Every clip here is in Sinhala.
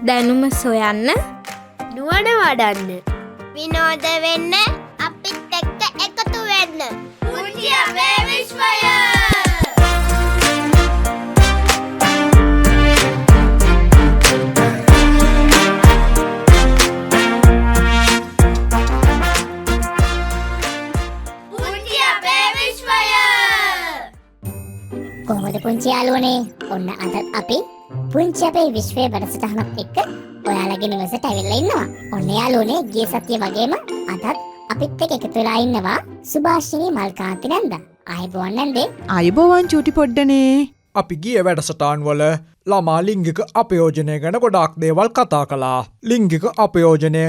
දැනුම සොයන්න, නුවණ වඩන්න, විනෝද වෙන්න, අපිත් එක්ක එකතු වෙන්න. පුංචි අපේ විශ්වය. පුංචි අපේ විශ්වය. කොහොමද පුංචි යාළුවනේ? ඔන්න අද අපි පුංචි අපේ විශ්වයේ වැඩසටහනත් එක්ක ඔයාලගේ නිවසට ඇවිල්ලා ඉන්නවා. ඔන්න යාළුවනේ ගිය සතිය වගේම අදත් අපිත් එක්ක එකතු වෙලා ඉන්නවා සුභාෂිනී මල්කාන්ති නන්දා. ආයුබෝවන් නන්දේ. ආයුබෝවන් චූටි පොඩ්ඩනේ. අපි ගිය වැඩසටහන් වල ළමා ලිංගික අපයෝජනය ගැන ගොඩාක් දේවල් කතා කළා. ලිංගික අපයෝජනය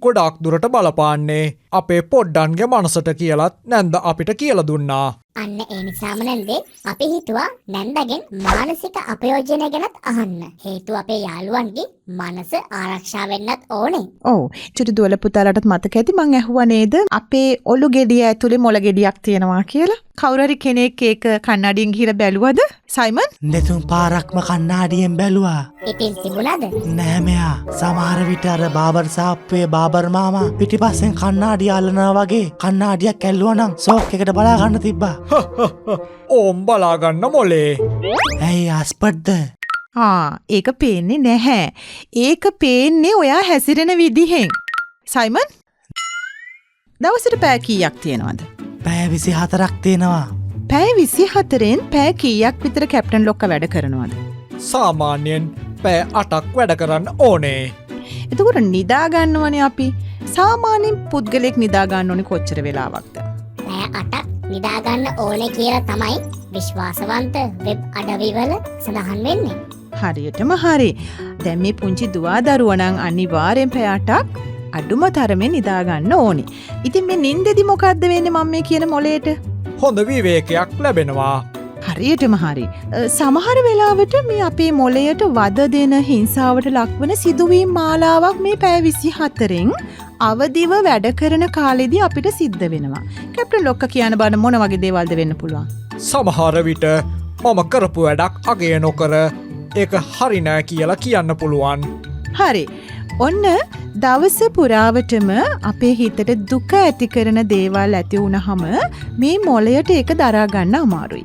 ගොඩාක් දුරට බලපාන්නේ අපේ පොඩ්ඩන්ගේ මනසට කියලත් නැන්ද අපිට කියලා දුන්නා. අන්න ඒ නිසාම නන්දේ අපි හිතුවා නැන්දගෙන් මානසික අපයෝජනය ගැනත් අහන්න. හේතුව අපේ යාළුවන්ගේ මනස ආරක්ෂා වෙන්නත් ඕනේ. ඔව් චූටි දුවල පුතාලටත් මතක ඇති මං ඇහුවා නේද අපේ ඔලු ගෙඩිය ඇතුලේ මොළ ගෙඩියක් තියෙනවා කියලා. කවුරු හරි කෙනෙක් ඒක කණ්ණාඩියෙන් ගිහලා බැලුවද? සයිමන්? දෙතුන් පාරක්ම කණ්ණාඩියෙන් බැලුවා. ඉතින් තිබුණාද? නෑ මෙයා. සමහර විට අර බාබර් සාප්පුවේ බාබර් මාමා පිටිපස්සෙන් කණ්ණාඩිය අල්ලනවා වගේ කණ්ණාඩියක් ඇල්ලුවා නම් ෂොක් එකට බලා ගන්න තිබ්බා. ඕම් බලාගන්න මොලේ. ඇයි අස්පට්ද? ඒක පේන්නේ නැහැ. ඒක පේන්නේ ඔයා හැසිරෙන විදිහෙන්. සයිමන්? දවසට පැය කීයක් තියෙනවද? පැය 24ක් තියෙනවා. පැය 24න් පැය කීයක් විතර කැප්ටන් ලොක්ක වැඩ කරනවද? සාමාන්‍යයෙන් පැය 8ක් වැඩ කරන්න ඕනේ. එතකොට නිදා ගන්නවනේ අපි. සාමාන්‍යයෙන් පුද්ගලෙක් නිදා ගන්න ඕනේ කොච්චර වෙලාවක්ද? පැය 8ක් නිදා ගන්න ඕනේ කියලා තමයි විශ්වාසවන්ත වෙබ් අඩවිවල සඳහන් වෙන්නේ. හරියටම හරි. දැන් මේ පුංචි දුවා දරුවා නම් අනිවාර්යෙන් පැය 8ක් අඩුම තරමේ නිදා ගන්න ඕනේ. ඉතින් මේ නිින්දෙදි මොකද්ද වෙන්නේ මම මේ කියන මොලේට? හොඳ විවේකයක් ලැබෙනවා. හරියටම හරි. සමහර වෙලාවට මේ අපේ මොලයට වද දෙන හිංසාවට ලක්වන සිදුවීම් මාලාවක් මේ පැය 24න් අවදිව වැඩ කරන කාලෙදී අපිට සිද්ධ වෙනවා. කැප්ටන් ලොක්ක කියන බන මොන වගේ දේවල්ද වෙන්න පුළුවන්? සමහර විට මම කරපු වැඩක් අගය නොකර ඒක හරි නෑ කියලා කියන්න පුළුවන්. හරි. ඔන්න දවස පුරාවටම අපේ හිතට දුක ඇති කරන දේවල් ඇති වුණහම මේ මොළයට ඒක දරා ගන්න අමාරුයි.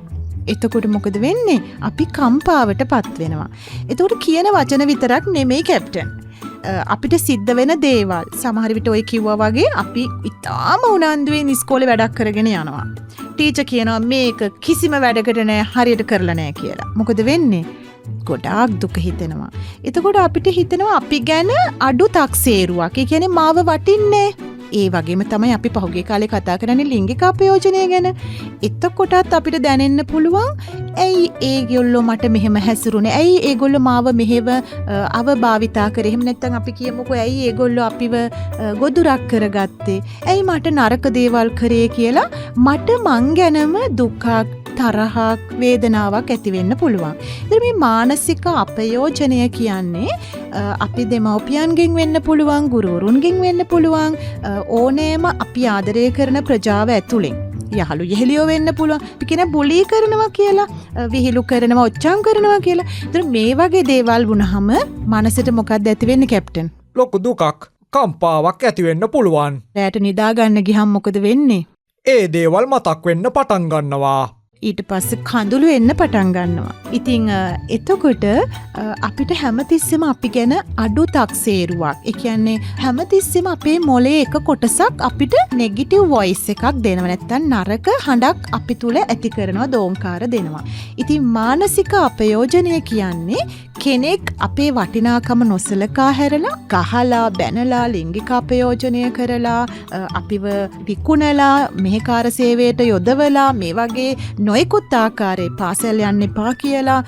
එතකොට මොකද වෙන්නේ? අපි කම්පාවට පත් වෙනවා. එතකොට කියන වචන විතරක් නෙමෙයි කැප්ටන්. අපිට සිද්ධ වෙන දේවල් සමහර විට ඔය කිව්වා වගේ අපි ඉතාම උනන්දුවෙන් ඉස්කෝලේ වැඩක් කරගෙන යනවා. ටීචර් කියනවා මේක කිසිම වැඩකට නෑ හරියට කරලා නෑ කියලා. මොකද වෙන්නේ? ගොඩාක් දුක හිතෙනවා. එතකොට අපිට හිතෙනවා අපි ගැන අඩු තක්සේරුවක්. ඒ කියන්නේ මාව වටින්නේ. ඒ වගේම තමයි අපි පහුගිය කාලේ කතා කරන්නේ ලිංගික අපයෝජනය ගැන. එතකොටත් අපිට දැනෙන්න පුළුවන් ඇයි ඒගොල්ලෝ මට මෙහෙම හැසිරුනේ? ඇයි ඒගොල්ලෝ මාව මෙහෙව අවභාවිතා කරේ? එහෙම නැත්නම් අපි කියමුකෝ ඇයි ඒගොල්ලෝ අපිව ගොදුරක් කරගත්තේ? ඇයි මට නරක දේවල් කරේ කියලා මට මං ගැනම දුකක් තරහක් වේදනාවක් ඇති වෙන්න පුළුවන්. ඉතින් මේ මානසික අපයෝජනය කියන්නේ අපි දෙමව්පියන්ගෙන් වෙන්න පුළුවන්, ගුරුවරුන්ගෙන් වෙන්න පුළුවන්, ඕනෑම අපි ආදරය කරන ප්‍රජාව ඇතුළෙන්. යහළු යෙහෙලියෝ වෙන්න පුළුවන්. අපි කියන බුලී කරනවා කියලා, විහිළු කරනවා, ඔච්චම් කරනවා කියලා. ඉතින් මේ වගේ දේවල් වුණාම මනසට මොකක්ද ඇති වෙන්නේ කැප්ටන්? ලොකු දුකක්, කම්පාවක් ඇති වෙන්න පුළුවන්. රැට නිදා ගන්න ගියහම මොකද වෙන්නේ? ඒ දේවල් මතක් වෙන්න පටන් ගන්නවා. ඊට පස්සේ කඳුළු එන්න පටන් ගන්නවා. ඉතින් එතකොට අපිට හැමතිස්සෙම අපි ගැන අඩු තක්සේරුවක්. ඒ කියන්නේ හැමතිස්සෙම අපේ මොලේ එක කොටසක් අපිට නෙගටිව් වොයිස් එකක් දෙනවා. නැත්තම් නරක හඬක් අපි තුල ඇති කරනවා, දෝංකාර දෙනවා. ඉතින් මානසික අපයෝජනය කියන්නේ කෙනෙක් අපේ වටිනාකම නොසලකා හැරලා, ගහලා, බැනලා, ලිංගික අපයෝජනය කරලා, අපිව විකුණලා, මෙහෙකාර සේවයට යොදවලා මේ වගේ නොයෙකුත් ආකාරයේ පාසල් යන්න එපා කියලා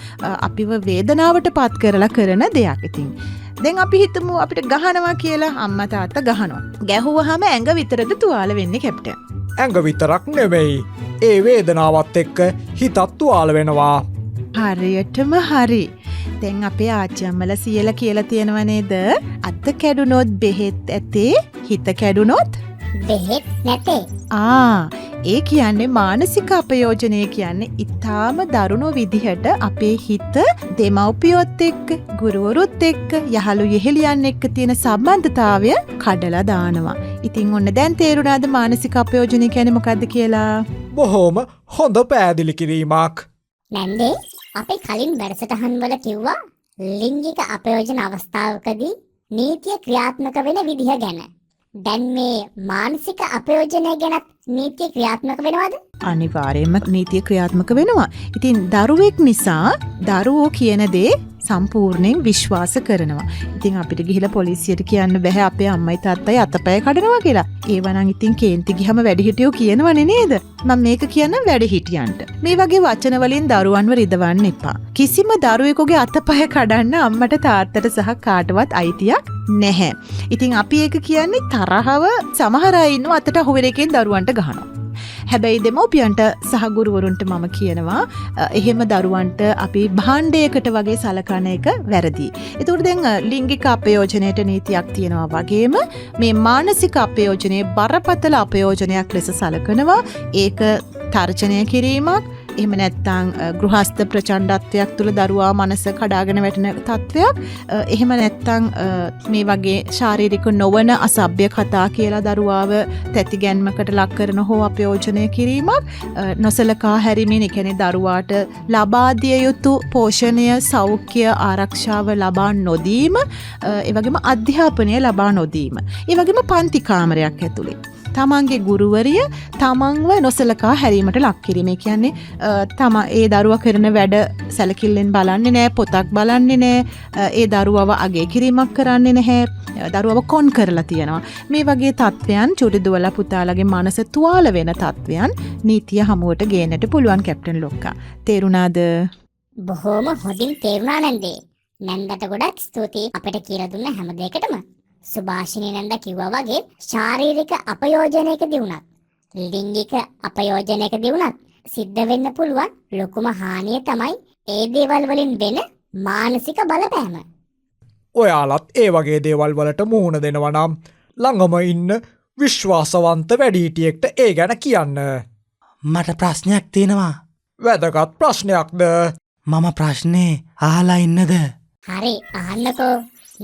අපිව වේදනාවට පත් කරලා කරන දෙයක්. ඉතින් දැන් අපි හිතමු අපිට ගහනවා කියලා අම්මා තාත්තා ගහනවා. ගැහුවහම ඇඟ විතරද තුවාල වෙන්නේ කැප්ටන්? ඇඟ විතරක් නෙමෙයි. ඒ වේදනාවත් එක්ක හිතත් තුවාල වෙනවා. හරියටම හරි. දැන් අපේ ආච්චි අම්මලා සියලා කියලා තියෙනව නේද? අත කැඩුනොත් බෙහෙත් ඇතේ, හිත කැඩුනොත් බෙහෙත් නැතේ. ඒ කියන්නේ මානසික අපයෝජනය කියන්නේ ඊටාම දරුණු විදිහට අපේ හිත දෙමව්පියොත් එක්ක, ගුරුවරුත් එක්ක, යහළු යෙහෙලියන් එක්ක තියෙන සම්බන්ධතාවය කඩලා දානවා. ඉතින් ඔන්න දැන් තේරුණාද මානසික අපයෝජනය කියන්නේ මොකද්ද කියලා? බොහෝම හොඳ පැහැදිලි කිරීමක්. නැන්දේ අපි කලින් වැඩසටහන් වල කිව්වා ලිංගික අපයෝජන අවස්ථාවකදී නීතිය ක්‍රියාත්මක වෙන විදිහ ගැන. දැන් මේ මානසික අපයෝජනය ගැනත් නීතිය ක්‍රියාත්මක වෙනවද? අනිවාර්යයෙන්ම නීතිය ක්‍රියාත්මක වෙනවා. ඉතින් දරුවෙක් නිසා දරුවෝ කියන දේ සම්පූර්ණයෙන් විශ්වාස කරනවා. ඉතින් අපිට ගිහිලා පොලිසියට කියන්න බෑ අපේ අම්මයි තාත්තයි අතපය කඩනවා කියලා. ඒවනම් ඉතින් කේන්ති ගියම වැඩිහිටියෝ කියනවනේ නේද? මම මේක කියන්න වැඩිහිටියන්ට. මේ වගේ වචන වලින් දරුවන්ව රිදවන්න එපා. කිසිම දරුවෙකුගේ අතපය කඩන්න අම්මට තාත්තට සහ කාටවත් අයිතියක් නැහැ. ඉතින් අපි ඒක කියන්නේ තරහව සමහර අය ඉන්නව අතට අහුවෙන එකෙන් දරුවන්ට ගහනවා. හැබැයි දෙමව්පියන්ට සහ ගුරුවරුන්ට මම කියනවා එහෙම දරුවන්ට අපි භාණ්ඩයකට වගේ සලකන එක වැරදි. ඒතකොට දැන් ලිංගික අපයෝජනයට නීතියක් තියෙනවා වගේම මේ මානසික අපයෝජනයේ බරපතල අපයෝජනයක් ලෙස සලකනවා. ඒක තර්ජනය කිරීමක් එහෙම නැත්නම් ගෘහස්ත ප්‍රචණ්ඩත්වයක් තුළ දරුවා මනස කඩාගෙන වැටෙන තත්වයක්. එහෙම නැත්නම් මේ වගේ ශාරීරික නොවන අසභ්‍ය කතා කියලා දරුවාව තැතිගැන්මකට ලක් කරන හෝ අපයෝජනය කිරීමක්. නොසලකා හැරීමෙන් ඒ කියන්නේ දරුවාට ලබා දිය යුතු පෝෂණය, සෞඛ්‍ය, ආරක්ෂාව ලබා නොදීම, ඒ වගේම අධ්‍යාපනය ලබා නොදීම. ඒ වගේම පන්ති කාමරයක් ඇතුලේ තමන්ගේ ගුරුවරිය තමන්ව නොසලකා හැරීමට ලක් කිරීම. ඒ කියන්නේ ඒ දරුවා කරන වැඩ සැලකිල්ලෙන් බලන්නේ නැහැ, පොතක් බලන්නේ නැහැ, ඒ දරුවව අගය කිරීමක් කරන්නේ නැහැ, දරුවව කොන් කරලා තියෙනවා. මේ වගේ තත්වයන් චුටි දුවලා පුතාලගේ මනස තුවාල වෙන තත්වයන් නීතිය හමුවට ගේන්නට පුළුවන් කැප්ටන් ලොක්කා. තේරුණාද? බොහොම හොඳින් තේරුණා නැන්දේ. නැන්දට ගොඩක් ස්තුතියි අපිට කියලා දුන්න හැම දෙයකටම. සුභාෂිනී නැන්ද කිව්වා වගේ ශාරීරික අපයෝජනයකදී වුණත් ලිංගික අපයෝජනයකදී වුණත් සිද්ධ වෙන්න පුළුවන් ලොකුම හානිය තමයි ඒ දේවල් වලින් වෙන මානසික බලපෑම. ඔයාලත් ඒ වගේ දේවල් වලට මුහුණ දෙනවා නම් ළඟම ඉන්න විශ්වාසවන්ත වැඩිහිටියෙක්ට ඒ ගැන කියන්න. මට ප්‍රශ්නයක් තියෙනවා. වැදගත් ප්‍රශ්නයක්ද? මම ප්‍රශ්නේ අහලා ඉන්නද? හරි අහන්නකෝ.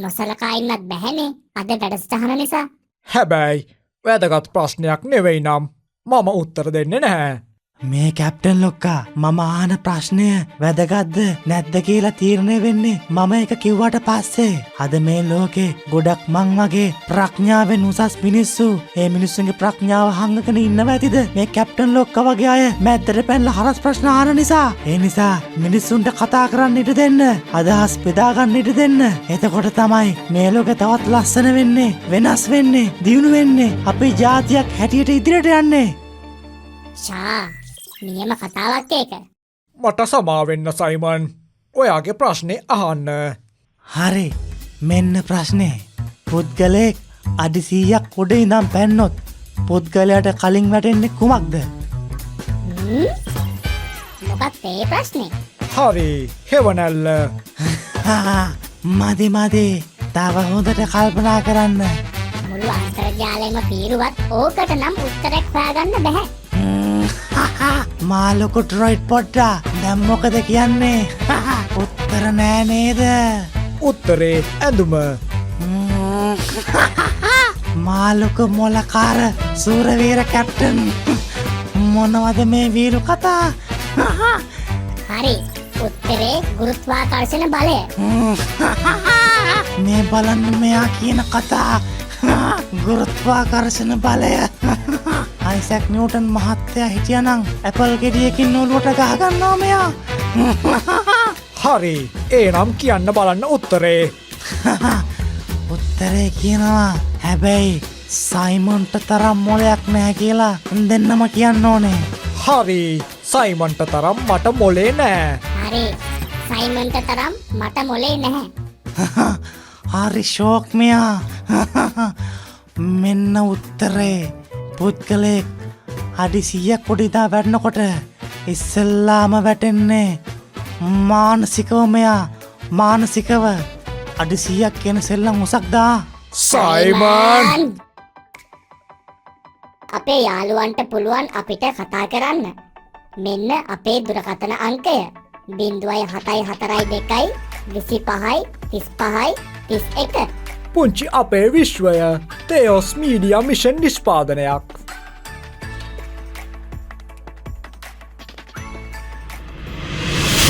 නොසලකා ඉන්නත් බැහැනේ අද වැඩසටහන නිසා. හැබැයි වැදගත් ප්‍රශ්නයක් නෙවෙයි නම් මම උත්තර දෙන්නේ නැහැ. මේ කැප්ටන් ලොක්කා මම අහන ප්‍රශ්නය වැදගත්ද නැද්ද කියලා තීරණය වෙන්නේ මම එක කිව්වට පස්සේ. අද මේ ලෝකේ ගොඩක් මං වගේ ප්‍රඥාවෙන් උසස් මිනිස්සු ඒ මිනිස්සුන්ගේ ප්‍රඥාව හංගගෙන ඉන්නව ඇතිද මේ කැප්ටන් ලොක්කා වගේ අය මැද්දට පැනලා හරස් ප්‍රශ්න අහන නිසා. ඒ නිසා මිනිස්සුන්ට කතා කරන්න ඉඩ දෙන්න, අදහස් බෙදා ගන්න ඉඩ දෙන්න. එතකොට තමයි මේ ලෝකේ තවත් ලස්සන වෙන්නේ, වෙනස් වෙන්නේ, දියුණු වෙන්නේ, අපේ ජාතියක් හැටියට ඉදිරියට යන්නේ. ෂා නියම කතාවක් ඒක. මට සමාවෙන්න සයිමන්. ඔයාගේ ප්‍රශ්නේ අහන්න. හරි මෙන්න ප්‍රශ්නේ. පුද්ගලයෙක් අඩි 100ක් උඩ ඉඳන් පැන්නොත් පුද්ගලයාට කලින් වැටෙන්නේ කුමක්ද? මොකක්ද ඒ ප්‍රශ්නේ? හරි හෙවනැල්ල. මදි තව හොඳට කල්පනා කරන්න. මුළු අන්තර්ජාලයම පීරුවත් ඕකට නම් උත්තරයක් හොයාගන්න බැහැ. මාලොකු ට්‍රොයිඩ් පොට්ටා දැන් මොකද කියන්නේ? උත්තර නෑ නේද? උත්තරේ ඇඳුම. මාලොකු මොලකාර සූරවීර කැප්ටන් මොනවද මේ වීරු කතා? හරි උත්තරේ ගුරුත්වාකර්ෂණ බලය. මේ බලන්න මෙයා කියන කතා. ගුරුත්වාකර්ෂණ බලය. අයිසැක් නිව්ටන් මහත්තයා හිටියනම් ඇපල් ගෙඩියකින් ඔලුවට ගහගන්නවා මෙයා. හරි ඒනම් කියන්න බලන්න උත්තරේ. උත්තරේ කියනවා හැබැයි සයිමන්ට තරම් මොලයක් නැහැ කියලා දෙන්නම කියන්න ඕනේ. හරි සයිමන්ට තරම් මට මොලේ නෑ. හරි සයිමන්ට තරම් මට මොලේ නැහැ. හරි ෂෝක් මෙයා. මෙන්න උත්තරේ. පුද්ගලයෙක් අඩි 100ක් උඩිදා වැටෙනකොට ඉස්සෙල්ලාම වැටෙන්නේ මානසිකව මෙයා. මානසිකව අඩි 100ක් කියන සෙල්ලම් උසක් දා. සයිමන්. අපේ යාළුවන්ට පුළුවන් අපිට කතා කරන්න. මෙන්න අපේ දුරකථන අංකය 0742 25 35 31. පුංචි අපේ විශ්වය තේෝස් මීඩිය මිෂන් නිෂ්පාදනයක්.